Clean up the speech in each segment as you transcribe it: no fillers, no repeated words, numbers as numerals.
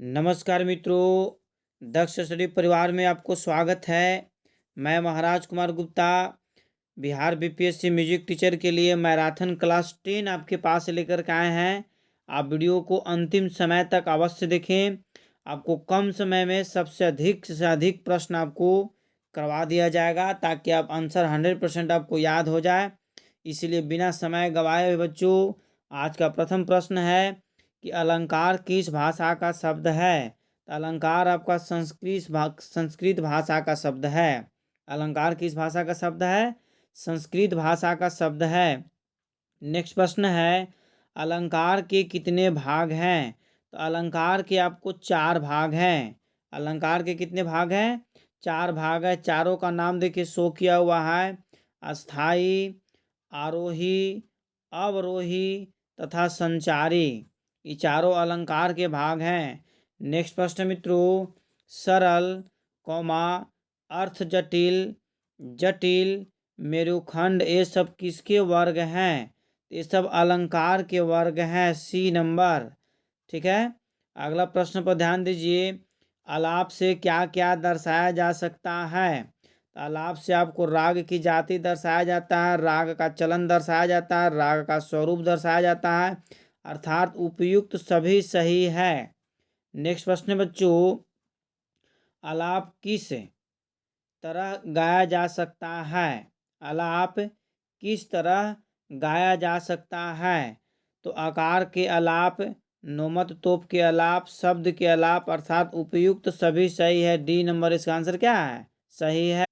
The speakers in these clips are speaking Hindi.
नमस्कार मित्रों, दक्ष स्टडी परिवार में आपको स्वागत है। मैं Maharaj Kumar Gupta Bihar BPSC music teacher के लिए मैराथन क्लास 10 आपके पास लेकर के आए हैं। आप वीडियो को अंतिम समय तक अवश्य देखें। आपको कम समय में सबसे अधिक से अधिक प्रश्न आपको करवा दिया जाएगा ताकि आप आंसर 100% आपको याद हो जाए। इसलिए बिना समय गवाए हुए बच्चों, आज का प्रथम प्रश्न है कि अलंकार किस भाषा का शब्द है। तो अलंकार आपका संस्कृत भाषा का शब्द है। अलंकार किस भाषा का शब्द है? संस्कृत भाषा का शब्द है। नेक्स्ट प्रश्न है, अलंकार के कितने भाग हैं। तो अलंकार के आपको 4 भाग हैं। अलंकार के कितने भाग हैं? 4 भाग है। चारों का नाम देखिए शो किया हुआ है, अस्थाई, आरोही, अवरोही तथा संचारी। ये चारों अलंकार के भाग हैं। नेक्स्ट प्रश्न मित्रों, सरल, अर्थ जटिल, जटिल, मेरुखंड, ये सब किसके वर्ग हैं? ये सब अलंकार के वर्ग हैं। C number. ठीक है। अगला प्रश्न पर ध्यान दीजिए, आलाप से क्या क्या दर्शाया जा सकता है। तो आलाप से आपको राग की जाति दर्शाया जाता है, राग का चलन दर्शाया जाता है, राग का स्वरूप दर्शाया जाता है, अर्थात उपयुक्त सभी सही है। नेक्स्ट प्रश्न बच्चों, आलाप किस तरह गाया जा सकता है। आलाप किस तरह गाया जा सकता है। तो आकार के आलाप, नोमत तोप के आलाप, शब्द के आलाप, अर्थात उपयुक्त सभी सही है। डी नंबर इसका आंसर क्या है? सही है।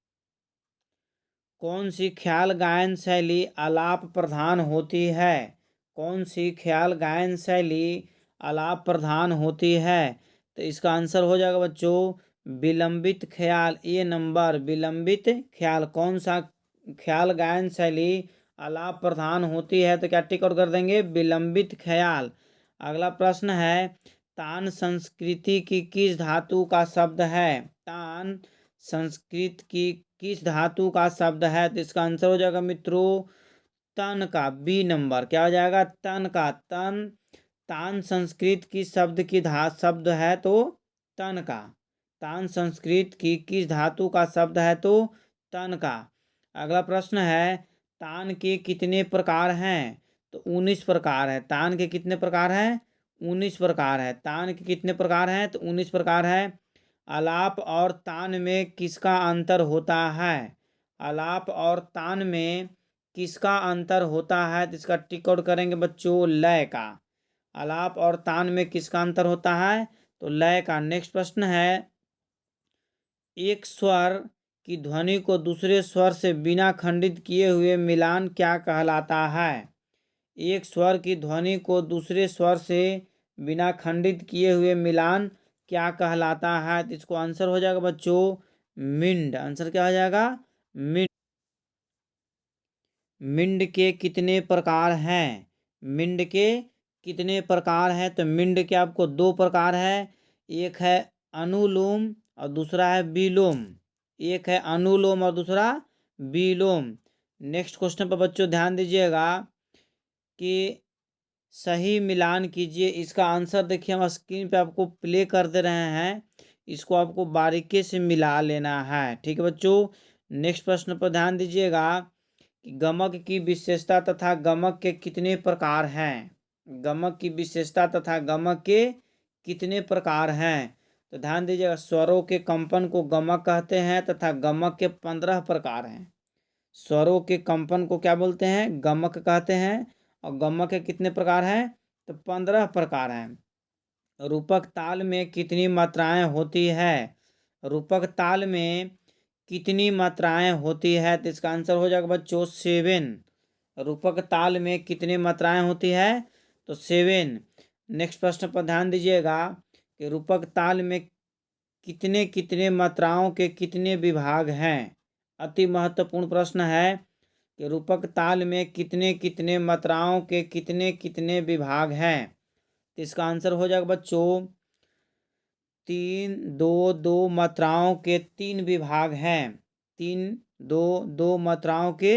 कौन सी ख्याल गायन शैली आलाप प्रधान होती है। कौन सी ख्याल गायन शैली आलाप प्रधान होती है। तो इसका आंसर हो जाएगा बच्चों विलंबित ख्याल। ए नंबर विलंबित ख्याल। कौन सा ख्याल गायन शैली आलाप प्रधान होती है? तो क्या टिक आउट कर देंगे? विलंबित ख्याल। अगला प्रश्न है, तान संस्कृति की किस धातु का शब्द है। तान संस्कृत की किस धातु का शब्द है? तो इसका आंसर हो जाएगा मित्रों तन का। B number. क्या हो जाएगा? तन का। तन। तान संस्कृत की शब्द है तो तन का। तान संस्कृत की किस धातु का शब्द है? तो तन का। अगला प्रश्न है, तान के कितने प्रकार हैं। तो 19 प्रकार है। तान के कितने प्रकार हैं? 19 प्रकार है। तान के कितने प्रकार हैं? तो 19 प्रकार है। आलाप और तान में किसका अंतर होता है। आलाप और तान में किसका अंतर होता है? तो इसका टिक आउट करेंगे बच्चों लय का। आलाप और तान में किसका अंतर होता है? तो लय का। नेक्स्ट प्रश्न है, एक स्वर की ध्वनि को दूसरे स्वर से बिना खंडित किए हुए मिलान क्या कहलाता है। एक स्वर की ध्वनि को दूसरे स्वर से बिना खंडित किए हुए मिलान क्या कहलाता है? तो इसको आंसर हो जाएगा बच्चों मिंड। आंसर क्या हो जाएगा? मिंड। मिंड के कितने प्रकार हैं। मिंड के कितने प्रकार हैं? तो मिंड के आपको 2 प्रकार है। एक है अनुलोम और दूसरा है विलोम। एक है अनुलोम और दूसरा विलोम। नेक्स्ट क्वेश्चन पर बच्चों ध्यान दीजिएगा कि सही मिलान कीजिए। इसका आंसर देखिए हम स्क्रीन पे आपको प्ले कर दे रहे हैं। इसको आपको बारीकी से मिला लेना है। ठीक है बच्चों। नेक्स्ट प्रश्न पर ध्यान दीजिएगा कि गमक की विशेषता तथा गमक के कितने प्रकार हैं। गमक की विशेषता तथा गमक के कितने प्रकार हैं। तो ध्यान दीजिएगा, स्वरों के कंपन को गमक कहते हैं तथा गमक के 15 प्रकार हैं। स्वरों के कंपन को क्या बोलते हैं? गमक कहते हैं। और गमक के कितने प्रकार हैं? तो 15 प्रकार हैं। रूपक ताल में कितनी मात्राएं होती है। रूपक ताल में कितनी मात्राएं होती है? तो इसका आंसर हो जाएगा बच्चों 7। रूपक ताल में कितनी मात्राएं होती है? तो 7। नेक्स्ट प्रश्न पर ध्यान दीजिएगा कि रूपक ताल में कितने कितने मात्राओं के कितने विभाग हैं। अति महत्वपूर्ण प्रश्न है कि रूपक ताल में कितने कितने मात्राओं के कितने कितने विभाग हैं। तो इसका आंसर हो जाएगा बच्चों 3 2 2 मात्राओं के 3 विभाग हैं। 3 2 2 मात्राओं के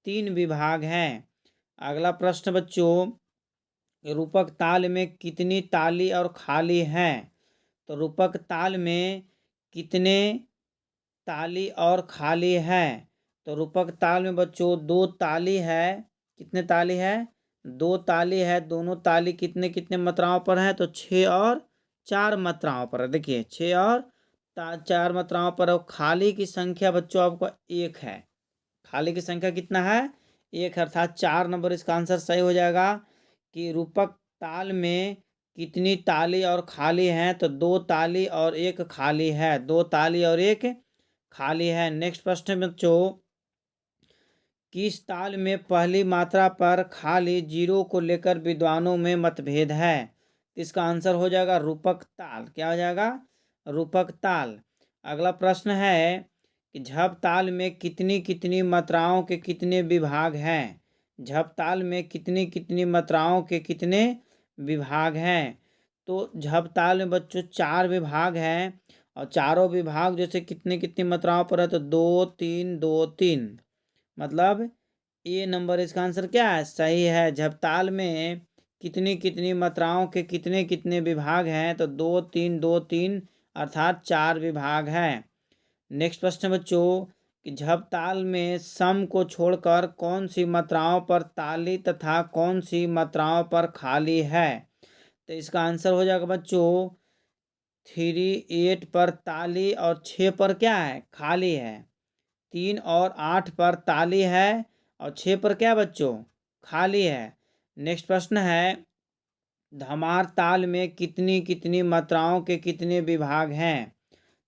3 विभाग हैं। अगला प्रश्न बच्चों, रूपक ताल में कितनी ताली और खाली हैं। तो रूपक ताल में कितने ताली और खाली है? तो रूपक ताल में बच्चों 2 ताली है। कितने ताली है? 2 ताली है। दोनों ताली कितने कितने मात्राओं पर है? तो 6 और 4 मात्राओं पर है। देखिए 6 और 4 मात्राओं पर। और खाली की संख्या बच्चों आपको 1 है। खाली की संख्या कितना है? 1, अर्थात 4 नंबर इसका आंसर सही हो जाएगा कि रूपक ताल में कितनी ताली और खाली हैं? तो 2 ताली और 1 खाली है। 2 ताली और 1 खाली है। नेक्स्ट प्रश्न है बच्चों, किस ताल में पहली मात्रा पर खाली जीरो को लेकर विद्वानों में मतभेद है? इसका आंसर हो जाएगा रूपक ताल। क्या हो जाएगा? रूपक ताल। अगला प्रश्न है कि झप ताल में कितनी कितनी मात्राओं के कितने विभाग हैं? झप ताल में कितनी कितनी मात्राओं के कितने विभाग हैं? तो झप ताल में बच्चों 4 विभाग हैं। और चारों विभाग जैसे कितनी कितनी मात्राओं पर है? तो 2 3 2 3। मतलब ए नंबर इसका आंसर क्या है? सही है। झपताल में कितनी कितनी मात्राओं के कितने कितने विभाग हैं? तो 2 3 2 3, अर्थात 4 विभाग हैं। नेक्स्ट प्रश्न बच्चों कि झपताल में सम को छोड़कर कौन सी मात्राओं पर ताली तथा कौन सी मात्राओं पर खाली है? तो इसका आंसर हो जाएगा बच्चों 3 8 पर ताली और 6 पर क्या है? खाली है। 3 और 8 पर ताली है और 6 पर क्या बच्चों? खाली है। नेक्स्ट प्रश्न है धमार ताल में कितनी कितनी मात्राओं के कितने विभाग हैं?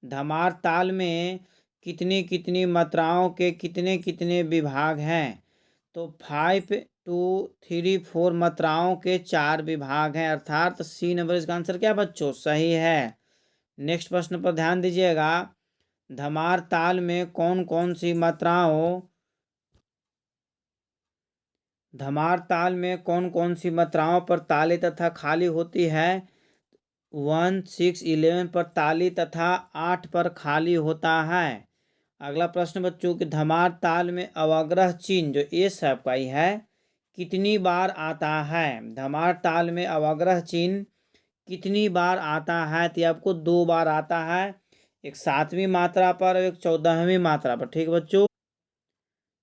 धमार ताल में कितनी कितनी मात्राओं के कितने कितने विभाग हैं? तो 5 2 3 4 मात्राओं के 4 विभाग हैं, अर्थात सी नंबर इसका आंसर क्या बच्चों? सही है। नेक्स्ट प्रश्न पर ध्यान दीजिएगा, धमार ताल में कौन कौन सी मात्राओं धमार ताल में कौन कौन सी मात्राओं पर ताली तथा खाली होती है? 1 6 11 पर ताली तथा 8 पर खाली होता है। अगला प्रश्न बच्चों कि धमार ताल में अवग्रह चिन्ह जो ए शैप का ही है कितनी बार आता है? धमार ताल में अवग्रह चिन्ह कितनी बार आता है? तो ये आपको 2 बार आता है। एक 7वीं मात्रा पर और एक 14वीं मात्रा पर। ठीक बच्चों।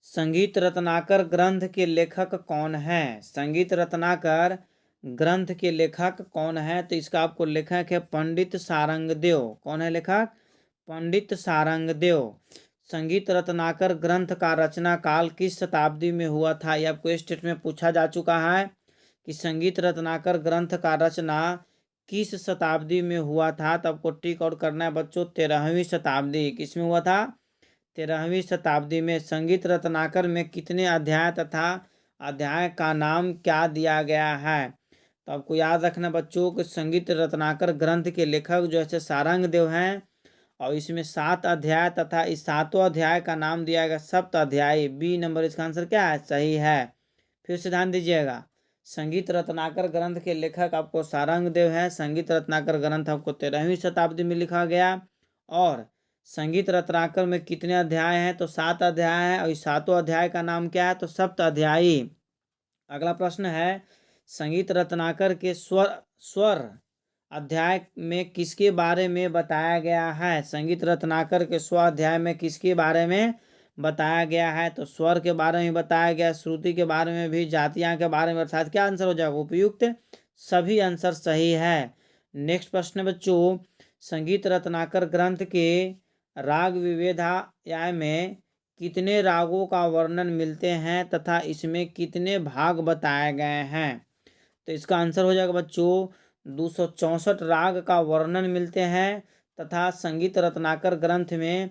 संगीत रत्नाकर ग्रंथ के लेखक कौन है? संगीत रत्नाकर ग्रंथ के लेखक कौन है? तो इसका आपको लेखक है पंडित सारंगदेव। कौन है लेखक? पंडित सारंगदेव। संगीत रत्नाकर ग्रंथ का रचना काल किस शताब्दी में हुआ था? यह आपको स्टेट में पूछा जा चुका है कि संगीत रत्नाकर ग्रंथ का रचना किस शताब्दी में हुआ था। तो आपको टिक आउट करना है बच्चों 13वीं शताब्दी। किसमें हुआ था? 13वीं शताब्दी में। संगीत रत्नाकर में कितने अध्याय तथा अध्याय का नाम क्या दिया गया है? तो आपको याद रखना बच्चों कि संगीत रत्नाकर ग्रंथ के लेखक जो है सारंगदेव हैं और इसमें 7 अध्याय तथा इस 7वें अध्याय का नाम दिया गया सप्त अध्यायी। बी नंबर इसका आंसर क्या है? सही है। फिर से ध्यान दीजिएगा, संगीत रत्नाकर ग्रंथ के लेखक आपको सारंगदेव हैं। संगीत रत्नाकर ग्रंथ आपको 13वीं शताब्दी में लिखा गया। और संगीत रत्नाकर में कितने अध्याय हैं? तो 7 अध्याय हैं और इस 7वें अध्याय का नाम क्या है? तो सप्त अध्यायी। अगला प्रश्न है संगीत रत्नाकर के स्वर अध्याय में किसके बारे में बताया गया है? संगीत रत्नाकर के स्वर अध्याय में किसके बारे में बताया गया है? तो स्वर के बारे में बताया गया, श्रुति के बारे में भी, जातियां के बारे में, अर्थात क्या आंसर हो जाएगा? उपयुक्त सभी आंसर सही है। नेक्स्ट प्रश्न बच्चों, संगीत रत्नाकर ग्रंथ के राग विविधाय में कितने रागों का वर्णन मिलते हैं तथा इसमें कितने भाग बताए गए हैं? तो इसका आंसर हो जाएगा बच्चों 264 राग का वर्णन मिलते हैं तथा संगीत रत्नाकर ग्रंथ में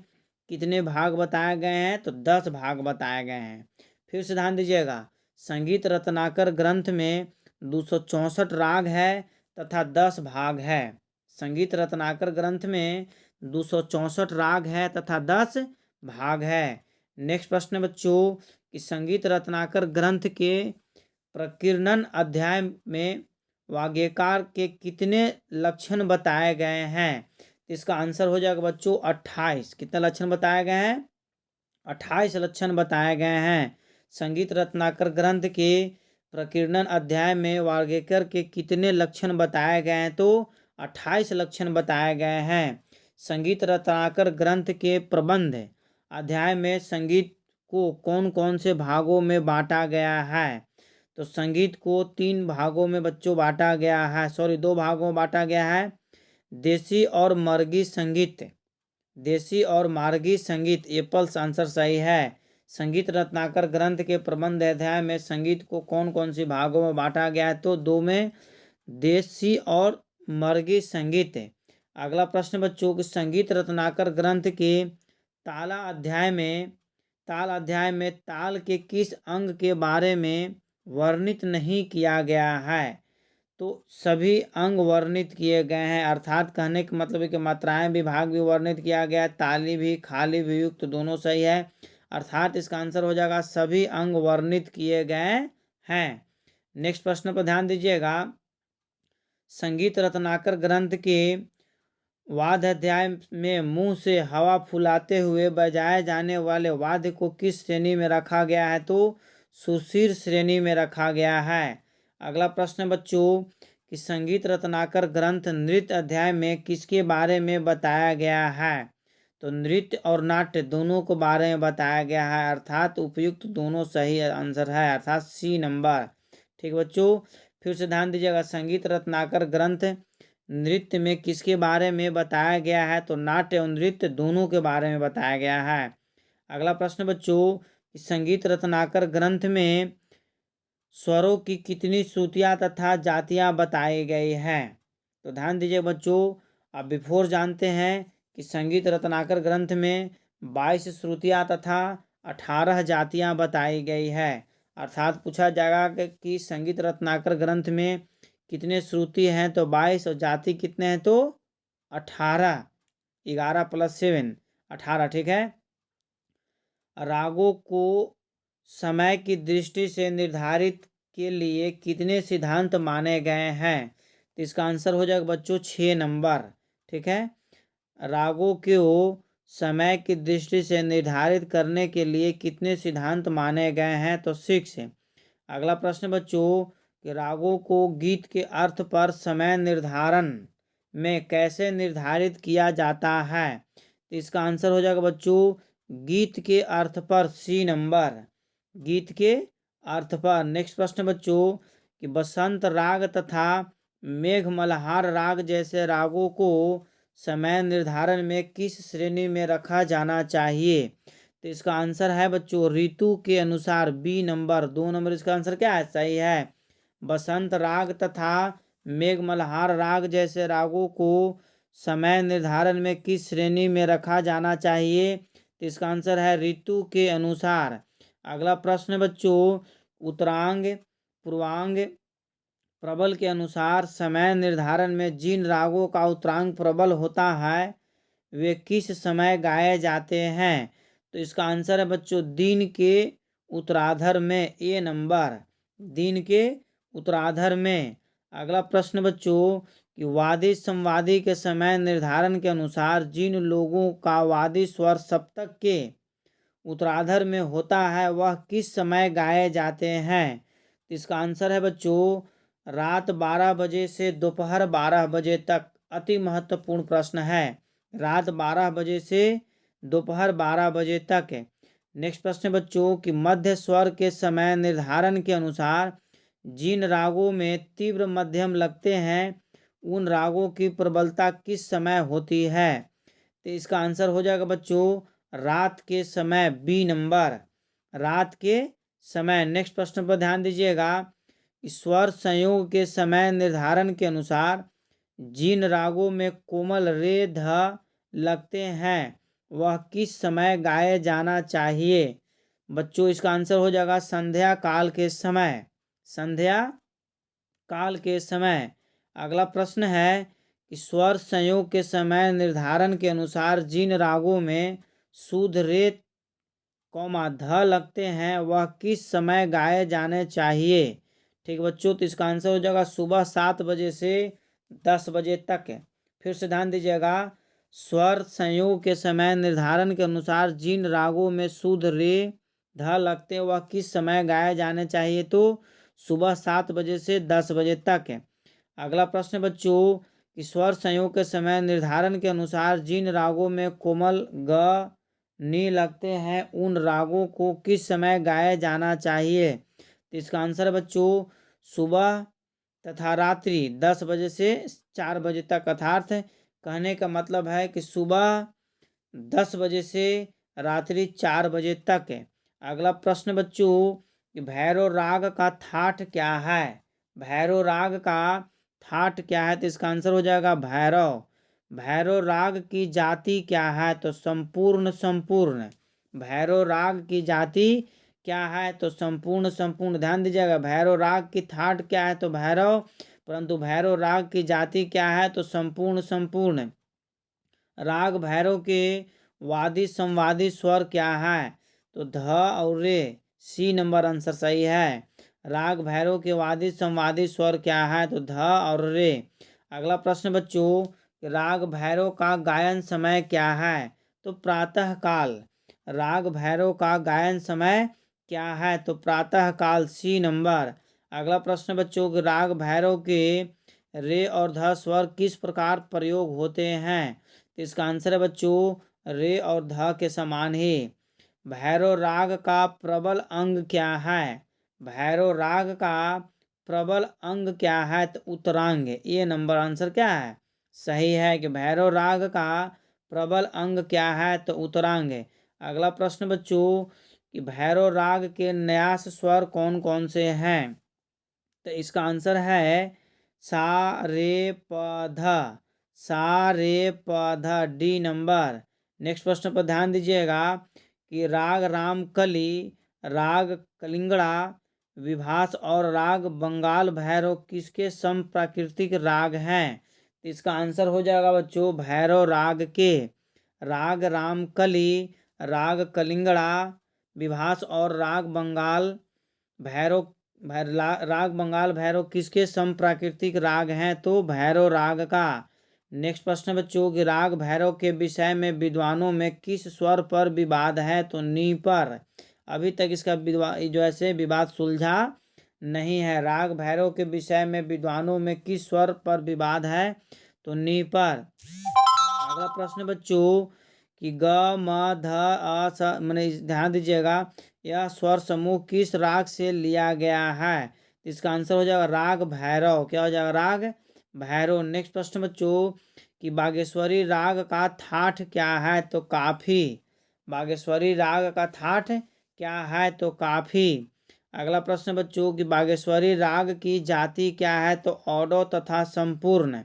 कितने भाग बताए गए हैं? तो 10 भाग बताए गए हैं। फिर से ध्यान दीजिएगा, संगीत रत्नाकर ग्रंथ में 264 राग है तथा 10 भाग है। संगीत रत्नाकर ग्रंथ में 264 राग है तथा 10 भाग है। नेक्स्ट प्रश्न बच्चों कि संगीत रत्नाकर ग्रंथ के प्रकीर्णन अध्याय में वाग्यकार के कितने लक्षण बताए गए हैं? इसका आंसर हो जाएगा बच्चों 28। कितने लक्षण बताए गए हैं? 28 लक्षण बताए गए हैं। संगीत रत्नाकर ग्रंथ के प्रकीर्णन अध्याय में वाग्यकर के कितने लक्षण बताए गए हैं? तो 28 लक्षण बताए गए हैं। संगीत रत्नाकर ग्रंथ के प्रबंध अध्याय में संगीत को कौन कौन से भागों में बांटा गया है? तो संगीत को 3 भागों में बच्चों बांटा गया है, 2 भागों में बांटा गया है। देसी और मर्गी संगीत, देसी और मार्गी संगीत। एप्पल्स आंसर सही है। संगीत रत्नाकर ग्रंथ के प्रबंध अध्याय में संगीत को कौन कौन सी भागों में बांटा गया है? तो 2 में, देसी और मर्गी संगीत। अगला प्रश्न बच्चों कि संगीत रत्नाकर ग्रंथ के ताल अध्याय में ताल के किस अंग के बारे में वर्णित नहीं किया गया है? तो सभी अंग वर्णित किए गए हैं, अर्थात कहने का मतलब है कि मात्राएं विभाग भी वर्णित किया गया है, ताली भी, खाली भी, युक्त दोनों सही है, अर्थात इसका आंसर हो जाएगा सभी अंग वर्णित किए गए हैं। नेक्स्ट प्रश्न पर ध्यान दीजिएगा। संगीत रत्नाकर ग्रंथ के वाद्य अध्याय में मुंह से हवा फुलाते हुए बजाए जाने वाले वाद्य को किस श्रेणी में रखा गया है? तो सुशीर श्रेणी में रखा गया है। अगला प्रश्न बच्चों कि संगीत रत्नाकर ग्रंथ नृत्य अध्याय में किसके बारे में बताया गया है? तो नृत्य और नाट्य दोनों को बारे में बताया गया है, अर्थात उपयुक्त दोनों सही आंसर है, अर्थात सी नंबर। ठीक बच्चों, फिर से ध्यान दीजिएगा। संगीत रत्नाकर ग्रंथ नृत्य में किसके बारे में बताया गया है? तो नाट्य और नृत्य दोनों के बारे में बताया गया है। अगला प्रश्न बच्चों, संगीत रत्नाकर ग्रंथ में स्वरों की कितनी श्रुतियाँ तथा जातियाँ बताई गई हैं? तो ध्यान दीजिए बच्चों, अब बिफोर जानते हैं कि संगीत रत्नाकर ग्रंथ में 22 श्रुतियाँ तथा 18 जातियाँ बताई गई है, अर्थात पूछा जाएगा कि संगीत रत्नाकर ग्रंथ में कितने श्रुति हैं? तो 22, और जाति कितने हैं? तो 18, 11 + 7 18। ठीक है। रागों को समय की दृष्टि से निर्धारित के लिए कितने सिद्धांत माने गए हैं? तो इसका आंसर हो जाएगा बच्चों 6 नंबर। ठीक है। रागों को समय की दृष्टि से निर्धारित करने के लिए कितने सिद्धांत माने गए हैं? तो 6। अगला प्रश्न बच्चों कि रागों को गीत के अर्थ पर समय निर्धारण में कैसे निर्धारित किया जाता है? तो इसका आंसर हो जाएगा बच्चों गीत के अर्थ पर, सी नंबर, गीत के अर्थ पर। नेक्स्ट प्रश्न बच्चों कि बसंत राग तथा मेघ मल्हार राग जैसे रागों को समय निर्धारण में किस श्रेणी में रखा जाना चाहिए? तो इसका आंसर है बच्चों ऋतु के अनुसार, बी नंबर, 2 नंबर इसका आंसर क्या है? सही है। बसंत राग तथा मेघ मल्हार राग जैसे रागों को समय निर्धारण में किस श्रेणी में रखा जाना चाहिए? तो इसका आंसर है ऋतु के अनुसार। अगला प्रश्न बच्चों, उत्तरांग पूर्वांग प्रबल के अनुसार समय निर्धारण में जिन रागों का उत्तरांग प्रबल होता है वे किस समय गाए जाते हैं? तो इसका आंसर है बच्चों दिन के उत्तरार्ध में, ए नंबर, दिन के उत्तरार्ध में। अगला प्रश्न बच्चों कि वादी संवादी के समय निर्धारण के अनुसार जिन लोगों का वादी स्वर सप्तक के उत्तरार्ध में होता है वह किस समय गाए जाते हैं? तो इसका आंसर है बच्चों रात 12 बजे से दोपहर 12 बजे तक। अति महत्वपूर्ण प्रश्न है, रात 12 बजे से दोपहर 12 बजे तक। नेक्स्ट प्रश्न बच्चों कि मध्य स्वर के समय निर्धारण के अनुसार जिन रागों में तीव्र मध्यम लगते हैं उन रागों की प्रबलता किस समय होती है? तो इसका आंसर हो जाएगा बच्चों रात के समय, बी नंबर, रात के समय। नेक्स्ट प्रश्न पर ध्यान दीजिएगा। स्वर संयोग के समय निर्धारण के अनुसार जिन रागों में कोमल रे ध लगते हैं वह किस समय गाए जाना चाहिए? बच्चों इसका आंसर हो जाएगा संध्या काल के समय, संध्या काल के समय। अगला प्रश्न है कि स्वर संयोग के समय निर्धारण के अनुसार जिन रागों में शुद्ध रे ध लगते हैं वह किस समय गाए जाने चाहिए? ठीक बच्चों, तो इसका आंसर हो जाएगा सुबह 7 बजे से 10 बजे तक। फिर से ध्यान दीजिएगा। स्वर संयोग के समय निर्धारण के अनुसार जिन रागों में शुद्ध रे ध लगते हैं वह किस समय गाए जाने चाहिए? तो सुबह 7 बजे से 10 बजे तक। अगला प्रश्न बच्चों कि स्वर संयोग के समय निर्धारण के अनुसार जिन रागों में कोमल ग नी लगते हैं उन रागों को किस समय गाया जाना चाहिए। तो इसका आंसर बच्चों सुबह तथा रात्रि 10 बजे से 4 बजे तक। अर्थात कहने का मतलब है कि सुबह 10 बजे से रात्रि 4 बजे तक है। अगला प्रश्न बच्चों कि भैरव राग का थाट क्या है। भैरव राग का थाट क्या है। तो इसका आंसर हो जाएगा भैरव। भैरव राग की जाति क्या है। तो संपूर्ण संपूर्ण। भैरव राग की जाति क्या है। तो संपूर्ण संपूर्ण। ध्यान दीजिएगा भैरव राग की थाट क्या है। तो भैरव, परंतु भैरव राग की जाति क्या है। तो संपूर्ण संपूर्ण। राग भैरव के वादी संवादी स्वर क्या है। तो ध और रे। सी नंबर आंसर सही है। राग भैरव के वादी संवादी स्वर क्या है। तो ध और रे। अगला प्रश्न बच्चों राग भैरव का गायन समय क्या है। तो प्रातः काल। राग भैरव का गायन समय क्या है। तो प्रातः काल। C number. अगला प्रश्न बच्चों राग भैरव के रे और ध स्वर किस प्रकार प्रयोग होते हैं। तो इसका आंसर है बच्चों रे और ध के समान ही। भैरव राग का प्रबल अंग क्या है। भैरव राग का प्रबल अंग क्या है। तो उत्तरांग। ये नंबर आंसर क्या है सही है कि भैरव राग का प्रबल अंग क्या है। तो उत्तरांग। अगला प्रश्न बच्चों कि भैरव राग के न्यास स्वर कौन कौन से हैं। तो इसका आंसर है सा रे प ध। सा रे प ध। D number. नेक्स्ट प्रश्न पर ध्यान दीजिएगा कि राग रामकली, राग कलिंगड़ा, विभास और राग बंगाल भैरव किसके सम प्राकृतिक राग हैं। तो इसका आंसर हो जाएगा बच्चों भैरव राग के। राग रामकली, राग कलिंगड़ा, विभास और राग बंगाल भैरव राग बंगाल भैरव किसके सम प्राकृतिक राग हैं। तो भैरव राग का। नेक्स्ट प्रश्न बच्चों कि राग भैरव के विषय में विद्वानों में किस स्वर पर विवाद है। तो नी पर। अभी तक इसका जो ऐसे विवाद सुलझा नहीं है। राग भैरव के विषय में विद्वानों में किस स्वर पर विवाद है। तो नी पर। अगला प्रश्न बच्चों कि ग म ध अ स मैंने ध्यान दीजिएगा यह स्वर समूह किस राग से लिया गया है। इसका आंसर हो जाएगा राग भैरव। क्या हो जाएगा राग भैरव। नेक्स्ट प्रश्न बच्चों कि बागेश्वरी राग का थाट क्या है। तो काफी। बागेश्वरी राग का थाट क्या है। तो काफी। अगला प्रश्न बच्चों कि बागेश्वरी राग की जाति क्या है। तो ऑडो तथा संपूर्ण।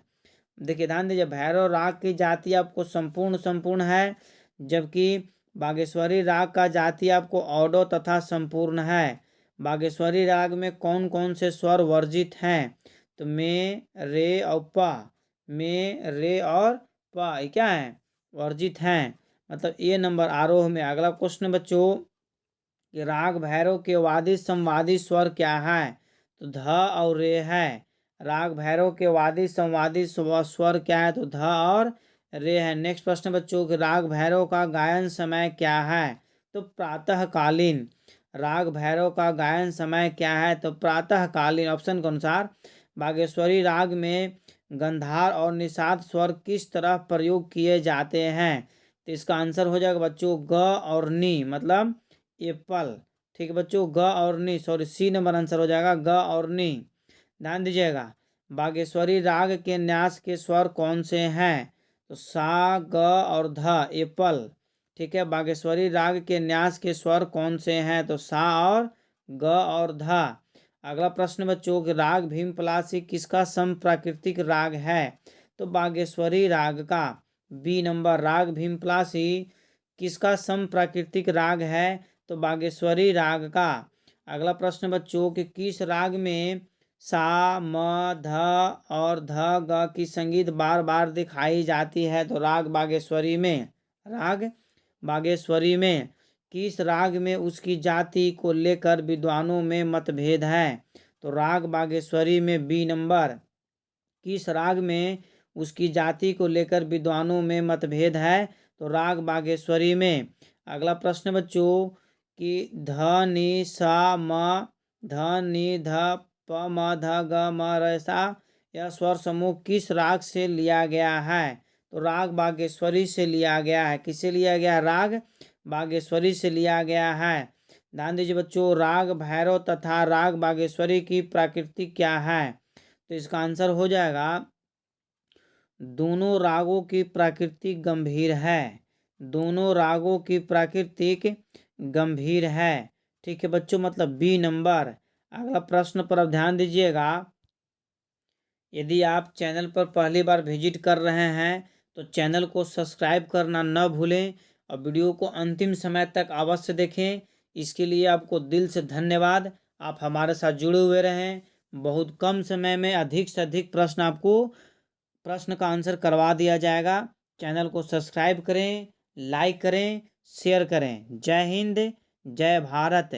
देखिए ध्यान दीजिए भैरव राग की जाति आपको संपूर्ण संपूर्ण है, जबकि बागेश्वरी राग का जाति आपको ऑडो तथा संपूर्ण है। बागेश्वरी राग में कौन कौन से स्वर वर्जित हैं। तो मे, रे और प। मे, रे और प ये क्या है वर्जित हैं। मतलब ये नंबर आरोह में। अगला क्वेश्चन बच्चों कि राग भैरव के वादी संवादी स्वर क्या है। तो ध और रे है। राग भैरव के वादी संवादी स्वर क्या है। तो ध और रे है। नेक्स्ट प्रश्न बच्चों कि राग भैरव का गायन समय क्या है। तो प्रातःकालीन। राग भैरव का गायन समय क्या है। तो प्रातःकालीन। ऑप्शन के अनुसार बागेश्वरी राग में गंधार और निषाद स्वर किस तरह प्रयोग किए जाते हैं। तो इसका आंसर हो जाएगा बच्चों ग और नी, मतलब एप्पल। ठीक है बच्चों ग और नी, सॉरी सी नंबर आंसर हो जाएगा ग और नी। ध्यान दीजिएगा बागेश्वरी राग के न्यास के स्वर कौन से हैं। तो सा, ग और ध एप्पल। ठीक है बागेश्वरी राग के न्यास के स्वर कौन से हैं। तो सा और ग और ध। अगला प्रश्न बच्चों कि राग भीमपलासी किसका सम प्राकृतिक राग है। तो बागेश्वरी राग का। B number. राग भीमपलासी किसका सम प्राकृतिक राग है। तो बागेश्वरी राग का। अगला प्रश्न बच्चों कि किस राग में सा, म, ध और ध ग की संगीत बार बार दिखाई जाती है। तो राग बागेश्वरी में। राग बागेश्वरी में। किस राग में उसकी जाति को लेकर विद्वानों में मतभेद है। तो राग बागेश्वरी में। B number. किस राग में उसकी जाति को लेकर विद्वानों में मतभेद है। तो राग बागेश्वरी में। अगला प्रश्न बच्चों कि ध नि सा म, ध नि ध प म ध ग म र सा यह स्वर समूह किस राग से लिया गया है? तो राग बागेश्वरी से लिया गया है। किससे लिया गया? राग बागेश्वरी से लिया गया है। ध्यान दीजिए बच्चों, राग भैरव तथा राग बागेश्वरी की प्रकृति क्या है? तो इसका आंसर हो जाएगा, दोनों रागों की प्रकृति गंभीर है। दोनों रागों की प्रकृति गंभीर है। ठीक है बच्चों, मतलब बी नंबर। अगला प्रश्न पर अब ध्यान दीजिएगा। यदि आप चैनल पर पहली बार विजिट कर रहे हैं तो चैनल को सब्सक्राइब करना न भूलें और वीडियो को अंतिम समय तक अवश्य देखें। इसके लिए आपको दिल से धन्यवाद। आप हमारे साथ जुड़े हुए रहें। बहुत कम समय में अधिक से अधिक प्रश्न का आंसर करवा दिया जाएगा। चैनल को सब्सक्राइब करें, लाइक करें, शेयर करें। जय हिंद, जय भारत।